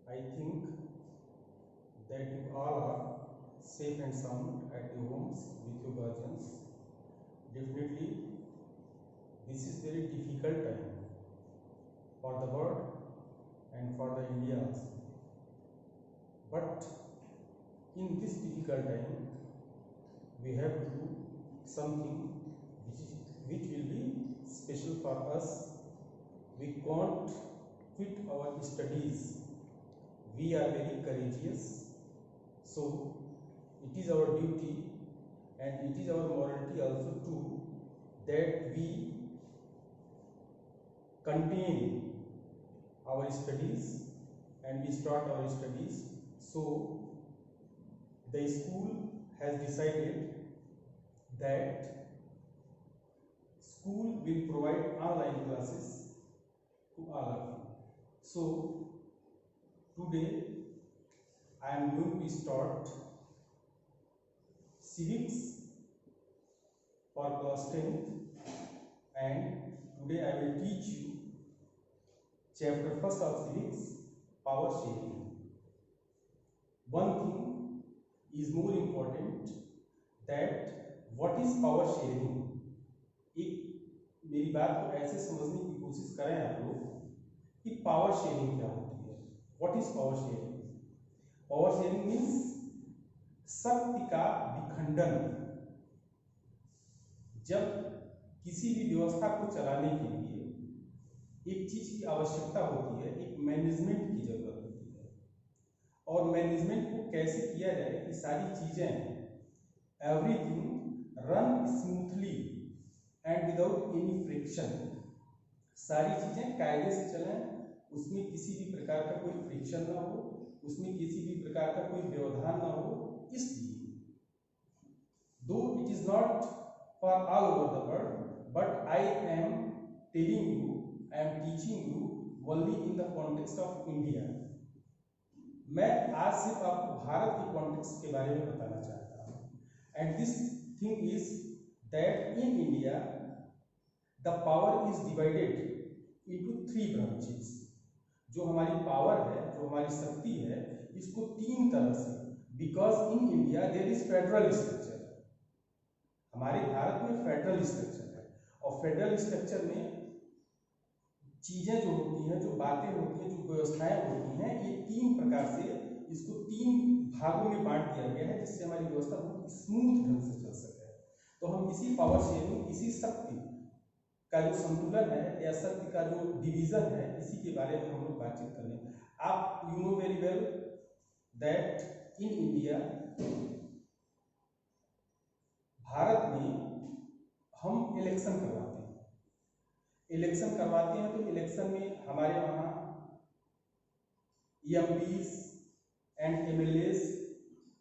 I think that you all are safe and sound at your homes with your guardians. Definitely, this is very difficult time for the world and for the India also. But in this difficult time, we have to do something which will be special for us. We can't quit our studies. We are very courageous. So it is our duty and it is our morality also too that we continue our studies and we start our studies. So the school has decided that school will provide online classes to all of you. So today I am going to start civics for class 10th, and today I will teach you chapter 1st of civics, power sharing. One thing is more important, that what is power sharing. एक मेरी बात को ऐसे समझने की कोशिश करें आप लोग कि पावर शेयरिंग क्या होती है. What is power sharing? Power sharing means शक्ति का विखंडन. जब किसी भी व्यवस्था को चलाने के लिए एक चीज की आवश्यकता होती है, एक मैनेजमेंट की जरूरत होती है. और मैनेजमेंट को कैसे किया जाए कि सारी चीजें everything run smoothly and without any friction. सारी चीजें कायदे से चलें, उसमें किसी भी प्रकार का कोई फ्रिक्शन ना हो, उसमें किसी भी प्रकार का कोई व्यवधान ना हो. इसलिए दो it is not for all over the world, but I am telling you, I am teaching you only in the context of India. मैं आज सिर्फ आपको भारत के कॉन्टेक्स्ट के बारे में बताना चाहता हूँ. And this thing is that in India the power is divided into 3 branches. जो हमारी पावर है, जो हमारी शक्ति है, इसको 3 तरह से, because in India there is federal structure. हमारे भारत में फेडरल स्ट्रक्चर है, और फेडरल स्ट्रक्चर में चीजें जो होती हैं, जो बातें होती हैं, जो व्यवस्थाएं होती हैं, ये 3 प्रकार से इसको 3 भागों में बांट दिया गया है, जिससे हमारी व्यवस्था बहुत स्मूथ ढंग से चल सके. तो हम इसी पावर शेयरिंग, इसी शक्ति का जो संतुलन है या शक्ति का जो डिवीजन है, इसी के बारे में हम लोग बातचीत करेंगे. आप you know very well that in India, Bharat में हम इलेक्शन करवाते हैं. इलेक्शन करवाते हैं तो इलेक्शन में हमारे वहाँ MPs and MLAs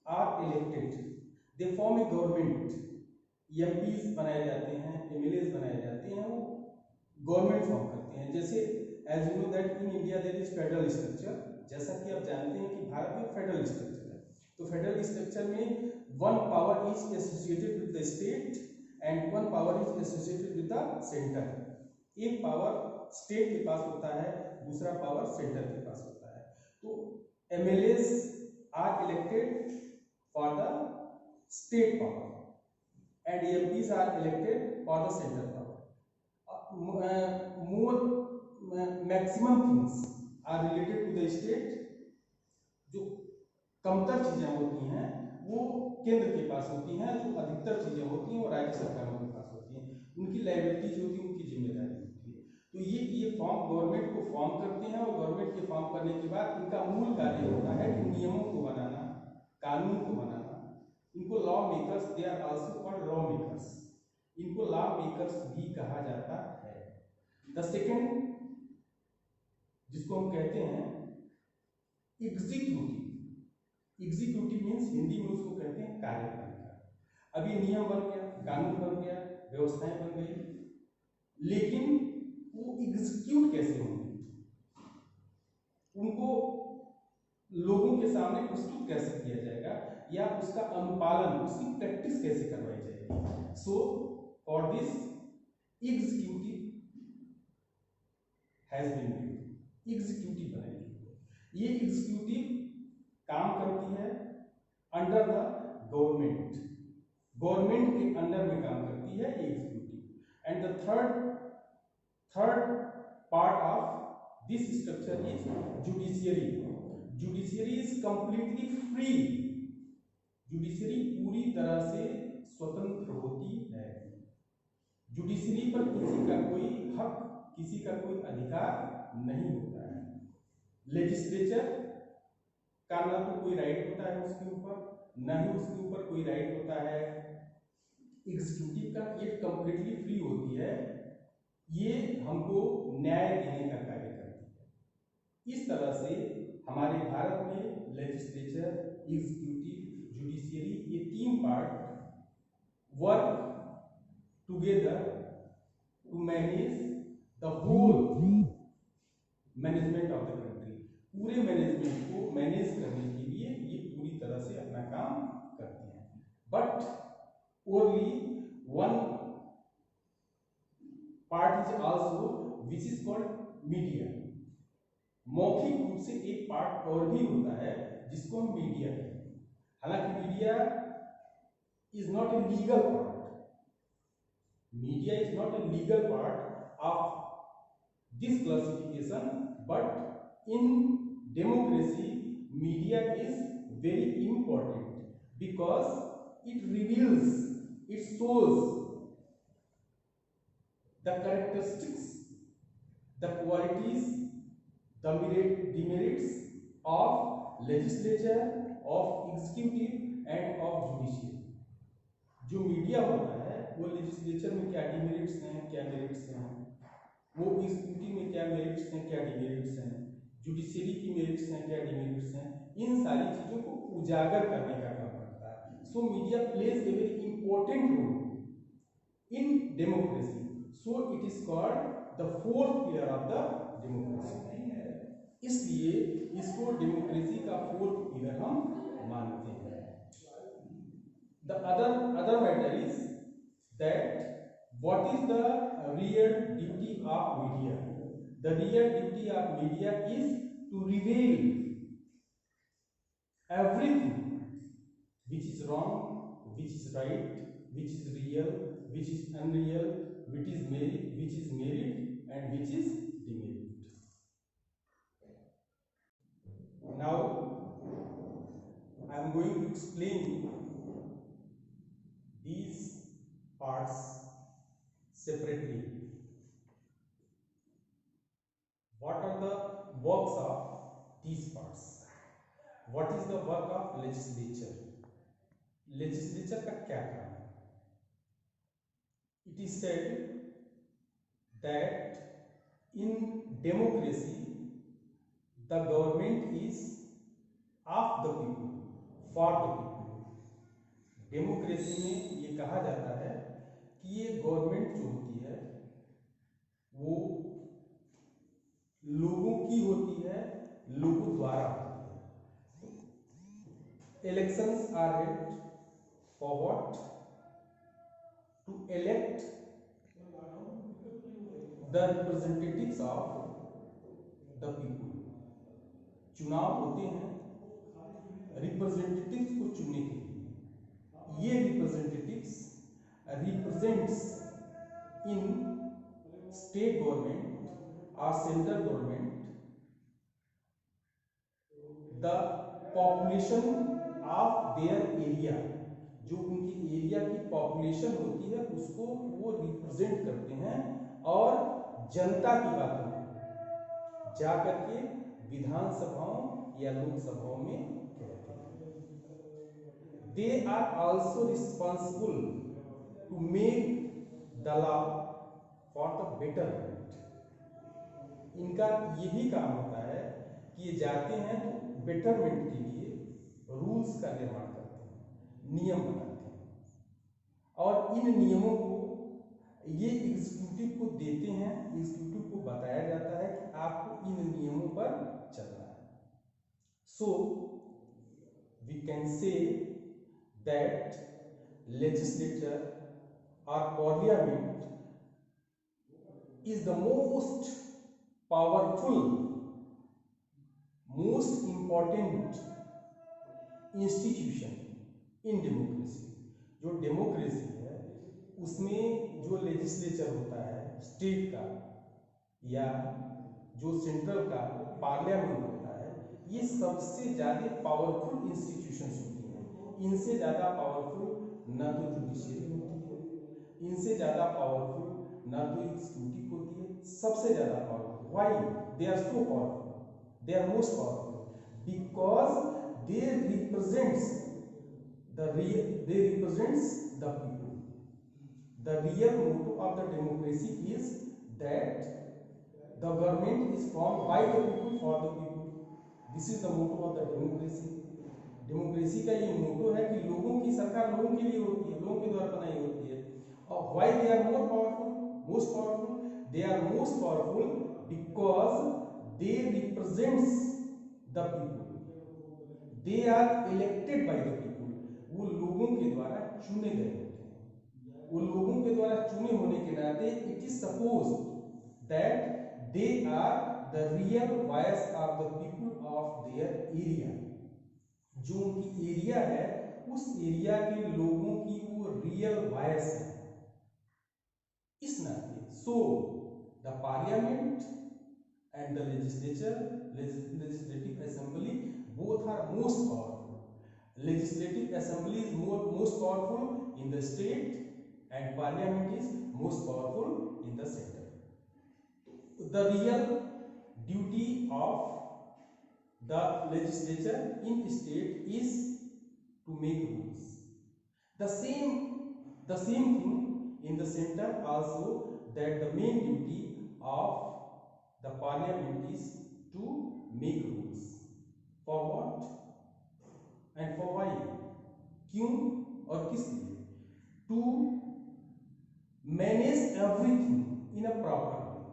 are elected. They form a government. MPs बनाए जाते हैं, एमएलएस बनाए जाते हैं, वो गवर्नमेंट फॉर्म करते हैं. जैसे as you know that in India there is federal structure. जैसा कि आप जानते हैं कि भारत में फेडरल स्ट्रक्चर है. तो फेडरल स्ट्रक्चर में one power is associated with the state and one power is associated with the centre. एक पावर स्टेट के पास होता है, दूसरा पावर सेंटर के पास होता है. तो MLAs are elected for the state power and MPs are elected for the central power. Maximum things are related to the state. जो कमतर चीजें होती हैं वो केंद्र के पास होती हैं, जो अधिकतर चीजें होती हैं वो राज्य सरकारों के पास होती हैं. उनकी लायबिलिटीज होती है, उनकी जिम्मेदारी होती है. तो ये फॉर्म गवर्नमेंट को फॉर्म करते हैं, और गवर्नमेंट के फॉर्म करने के बाद इनका मूल कार्य होता है नियमों को बनाना, कानून को बनाना. इनको lawmakers, they are also called lawmakers. इनको लॉ मेकर्स भी कहा जाता है. द सेकेंड, जिसको हम कहते हैं एग्जीक्यूटिव. एग्जीक्यूटिव मीन्स हिंदी में उसको कहते हैं कार्यपालिका. अब ये नियम बन गया, कानून बन गया, व्यवस्थाएं बन गई, लेकिन वो एग्जीक्यूट कैसे होंगे, उनको लोगों के सामने प्रस्तुत कैसे किया जाएगा, या उसका अनुपालन, उसकी प्रैक्टिस कैसे करवाई जाएगी. So for this executive has been made. Executive बनाएंगे. ये एग्जीक्यूटिव काम करती है अंडर द गवर्नमेंट, गवर्नमेंट के अंडर में काम करती है ये executive. And the third part of this structure is judiciary. Judiciary is completely free, judiciary पूरी तरह से स्वतंत्र होती है। जुडिशियरी पर किसी का कोई हक, किसी का कोई अधिकार नहीं होता है। लेजिस्लेचर का ना तो कोई राइट होता है उसके ऊपर, ना ही उसके ऊपर कोई राइट होता है। एग्जीक्यूटिव का ये कंप्लीटली फ्री होती है, ये हमको न्याय देने का कार्य करती है। इस तरह से हमारे भारत में लेजिस्लेचर, एग्जीक्यूटिव, जुडिशियरी, ये तीन part work together to manage the whole management of the country. पूरे मैनेजमेंट को मैनेज करने के लिए ये पूरी तरह से अपना काम करते हैं। But only one part is also which is called media. मौखिक रूप से एक पार्ट और भी होता है जिसको हम मीडिया कहते हैं। हालांकि media is not a legal part, media is not a legal part of this classification, but in democracy media is very important because it reveals, it shows the characteristics, the qualities, the demerits of legislature, of executive and of judiciary। जो media होता है वो legislature में क्या demerits हैं, क्या merits हैं, वो एग्जीक्यूटिव में क्या मेरिट्स हैं, क्या डिमेरिट्स हैं, जुडिशियरी की मेरिट्स हैं, क्या डिमेरिट्स हैं, इन सारी चीजों को उजागर करने का काम करता है। So media plays a very important role in democracy, so it is called the fourth pillar of the democracy. इसलिए इसको डेमोक्रेसी का फोर्थ पिलर हम मानते हैं। The other matter is that what is the real duty of media? The real duty of media is to reveal everything which is wrong, which is right, which is real, which is unreal, which is merit and which is demerit. Now I am going to explain these parts separately. What are the works of these parts? What is the work of legislature? Legislature का क्या काम है? It is said that in democracy the government is of the people, for the people. Democracy में ये कहा जाता है कि ये गवर्नमेंट जो होती है वो लोगों की होती है, लोगों द्वारा होती है। Elections are held for what? To elect the representatives of the people. चुनाव होते हैं रिप्रेजेंटेटिव्स को चुनने के लिए। ये representatives represents in state government और central government the population of their area. जो उनकी एरिया की पॉपुलेशन होती है उसको वो रिप्रेजेंट करते हैं और जनता की बातों को जाकर के विधानसभाओं या लोकसभाओं में कहते हैं। They are also responsible to make the law for the betterment. इनका ये भी काम होता है कि ये जाते हैं तो बेटरमेंट के लिए रूल्स का निर्माण करते हैं, नियम बनाते हैं और इन नियमों को ये एग्जीक्यूटिव को देते हैं। एग्जीक्यूटिव को बताया जाता है कि आपको इन नियमों पर चलना है। So we can say that legislature or parliament is the most powerful, most important institution in democracy. जो डेमोक्रेसी है उसमें जो लेजिस्लेचर होता है स्टेट का या जो सेंट्रल का पार्लियामेंट होता है, ये सबसे ज़्यादा पावरफुल इंस्टीट्यूशंस होती हैं। इनसे ज़्यादा पावरफुल ना तो जुडिशरी होती है, इनसे ज़्यादा पावरफुल ना तो एग्जीक्यूटिव होती है। सबसे ज़्यादा powerful, why they are so powerful, they are most powerful, because they represents the people. The real motto of the democracy is that the government is formed by the people for the people. This is the motto of the democracy. Democracy का ये मोटो है कि लोगों की सरकार लोगों के लिए होती है, लोगों के द्वारा बनाई होती है। और why they are more powerful, most powerful? They are most powerful because they represents the people. They are elected by the people. वो लोगों के द्वारा चुने गए होते हैं। वो लोगों के द्वारा चुने होने के नाते it is supposed that they are the real voice of the people of their area. जो उनकी एरिया है उस एरिया के लोगों की वो रियल वॉइस है। इस नाते so the parliament and the legislative assembly both are most powerful. Legislative assembly is most powerful in the state and parliament is most powerful in the center. The real duty of the legislature in state is to make rules. The same thing in the center also, that the main duty of the parliament is to make rules. For what and for why? क्यों और किस लिए? To manage everything in a proper way.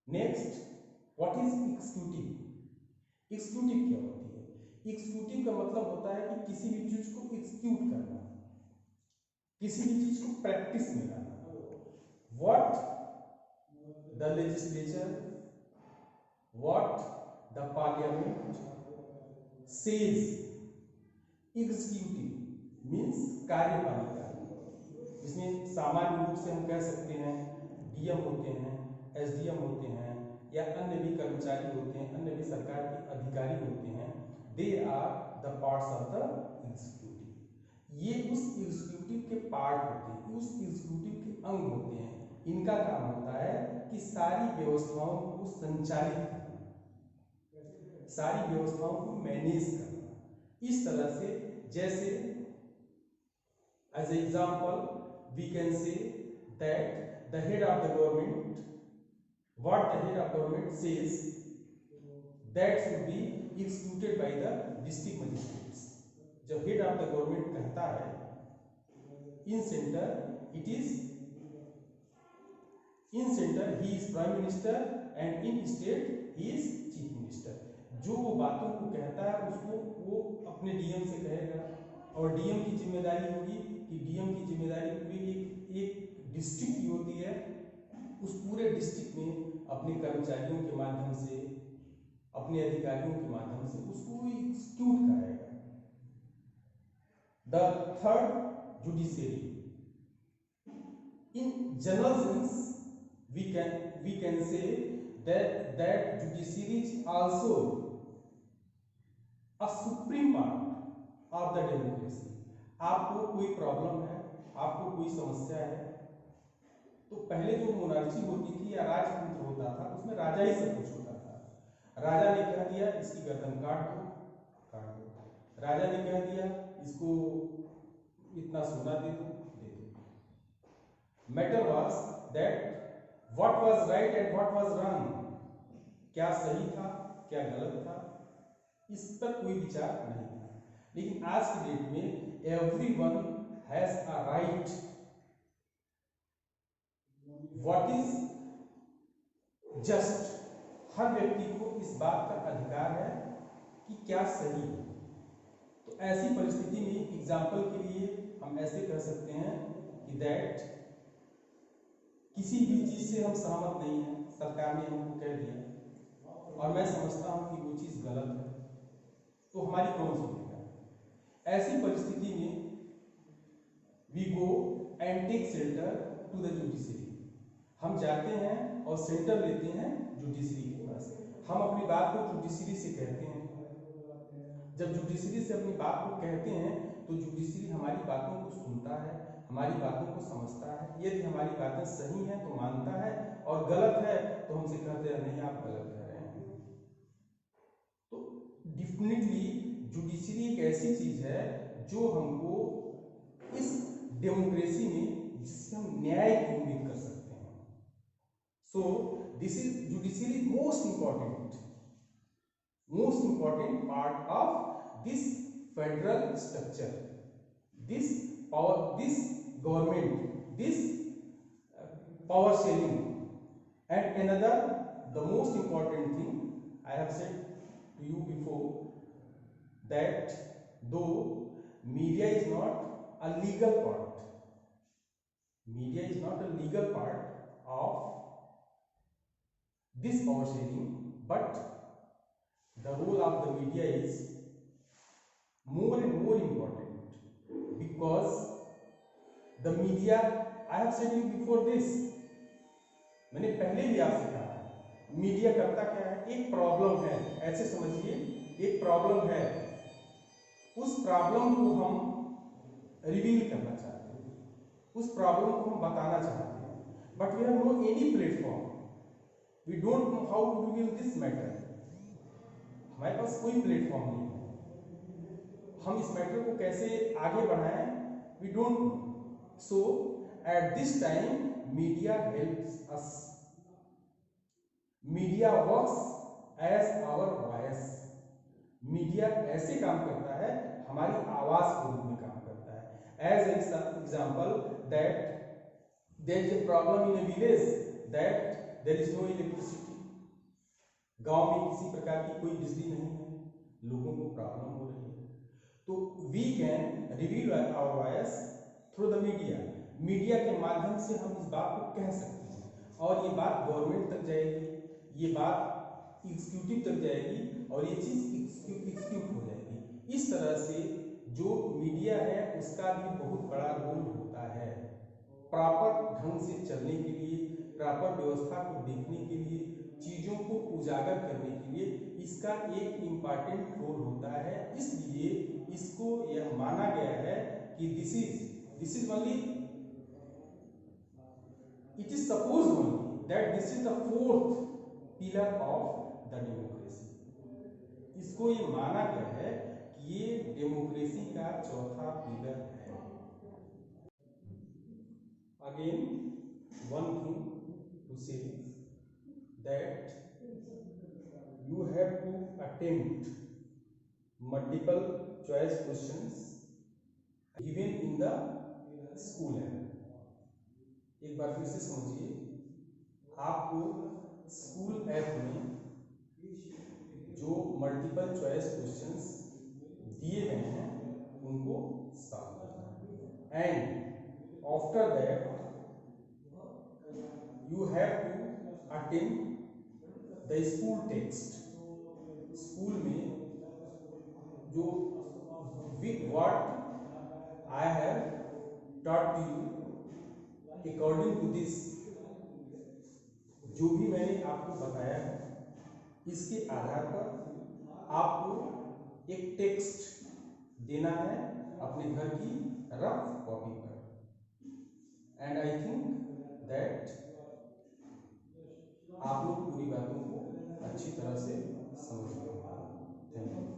Next, what is executive? Executive क्या होती है? Executive का मतलब होता है कि किसी भी चीज को execute करना, किसी भी चीज को प्रैक्टिस में लाना। What the legislature, what the parliament says, executive means कार्यपालिका, जिसमें सामान्य रूप से हम कह सकते हैं डीएम होते हैं, एसडीएम होते हैं या अन्य भी कर्मचारी होते हैं, अन्य भी सरकार के अधिकारी होते हैं। They are the parts of the executive. ये उस एग्जीक्यूटिव के पार्ट होते हैं, उस एग्जीक्यूटिव के अंग होते हैं। इनका काम होता है कि सारी व्यवस्थाओं को संचालित करना, सारी व्यवस्थाओं को मैनेज करना। इस तरह से जैसे as example we can say that the head of the government, what the head of government says, that should be executed by the district magistrates. जब हेड ऑफ द गवर्नमेंट कहता है in centre it is, in centre he is prime minister and in state he is chief minister. जो वो बातों को कहता है उसको वो अपने डीएम से कहेगा और डीएम की जिम्मेदारी होगी कि डीएम की जिम्मेदारी पूरी एक डिस्ट्रिक्ट की होती है, उस पूरे डिस्ट्रिक्ट में अपने कर्मचारियों के माध्यम से, अपने अधिकारियों के माध्यम से उसको एग्जीक्यूट कराएगा। The third judiciary, in general sense we can say that judiciary is also a supreme part of the democracy. आपको कोई प्रॉब्लम है, आपको कोई समस्या है, तो पहले जो मोनार्ची होती थी या राजतंत्र होता था उसमें राजा ही सब कुछ होता था। राजा ने कह दिया इसकी गर्दन काट दो, काट दो। राजा ने कह दिया इसको इतना सोना दे दो, दे दो। Matter was that what was right and what was wrong, क्या सही था क्या गलत था, इस पर कोई विचार नहीं था। लेकिन आज की डेट में everyone has a right, what is just, हर व्यक्ति को इस बात का अधिकार है कि क्या सही है। तो ऐसी परिस्थिति में एग्जाम्पल के लिए हम ऐसे कह सकते हैं कि दैट किसी भी चीज से हम सहमत नहीं है, सरकार ने हमको कह दिया और मैं समझता हूँ कि वो चीज़ गलत है, तो हमारी कौन सुनेगा? ऐसी परिस्थिति में we go and take shelter to the judiciary. हम जाते हैं और सेंटर लेते हैं जुडिशरी के पास। हम अपनी बात को जुडिशरी से कहते हैं। जब जुडिशरी से अपनी बात को कहते हैं तो जुडिशरी हमारी बातों को सुनता है, हमारी बातों को समझता है। यदि हमारी बातें सही हैं तो मानता है, और गलत है तो हमसे कहते हैं नहीं आप गलत कह रहे हैं। तो डेफिनेटली जुडिशरी एक ऐसी चीज है जो हमको इस डेमोक्रेसी में, जिससे हम न्याय की उम्मीद कर सकते हैं। So this is judiciary most important part of this federal structure, this power, this government, this power sharing. And another, the most important thing I have said to you before, that though media is not a legal part, media is not a legal part of this power sharing, but the role of the media is more and more important, because the media, I have said you before this, मैंने पहले भी आपसे कहा, media करता क्या है? एक problem है, ऐसे समझिए, एक प्रॉब्लम है, उस प्रॉब्लम को हम रिवील करना चाहते हैं, उस प्रॉब्लम को हम बताना चाहते हैं, but we have no any platform, we don't know how to reveal this matter. हमारे पास कोई प्लेटफॉर्म नहीं है, हम इस मैटर को कैसे आगे बढ़ाएं, we don't know. So at this time media helps us, media works as our voice. Media ऐसे काम करता है, हमारी आवाज के रूप में काम करता है। As example, that there is a problem in a village, that there is no electricity. गांव में किसी प्रकार की कोई बिजली नहीं है, लोगों को प्रॉब्लम हो रही है, तो we can reveal our voice through the media. Media के माध्यम से हम इस बात को कह सकते हैं, और ये बात गवर्नमेंट तक जाएगी, ये बात एग्जीक्यूटिव तक जाएगी, और ये चीज एग्जीक्यूट हो जाएगी। इस तरह से जो मीडिया है उसका भी बहुत बड़ा रोल होता है, प्रॉपर ढंग से चलने के लिए, प्रॉपर व्यवस्था को देखने के लिए, चीजों को उजागर करने के लिए इसका एक इम्पॉर्टेंट रोल होता है। इसलिए इसको यह माना गया है कि this is only, it is suppose only that this is the fourth pillar of the democracy. इसको ये माना गया है कि ये डेमोक्रेसी का चौथा पिलर है। अगेन वन थिंग टू से, that you have to attempt multiple choice questions given in the school level। एक बार फिर से समझिए, आपको स्कूल ऐप में जो मल्टीपल चॉइस क्वेश्चंस दिए गए हैं उनको सॉल्व करना है, and after that you have to attend the school text। School में जो what I have taught to you according to this, जो भी मैंने आपको बताया है इसके आधार पर आपको एक टेक्स्ट देना है अपने घर की रफ कॉपी पर, एंड आई थिंक दैट आप लोग पूरी बातों को अच्छी तरह से समझ गए। Thank you.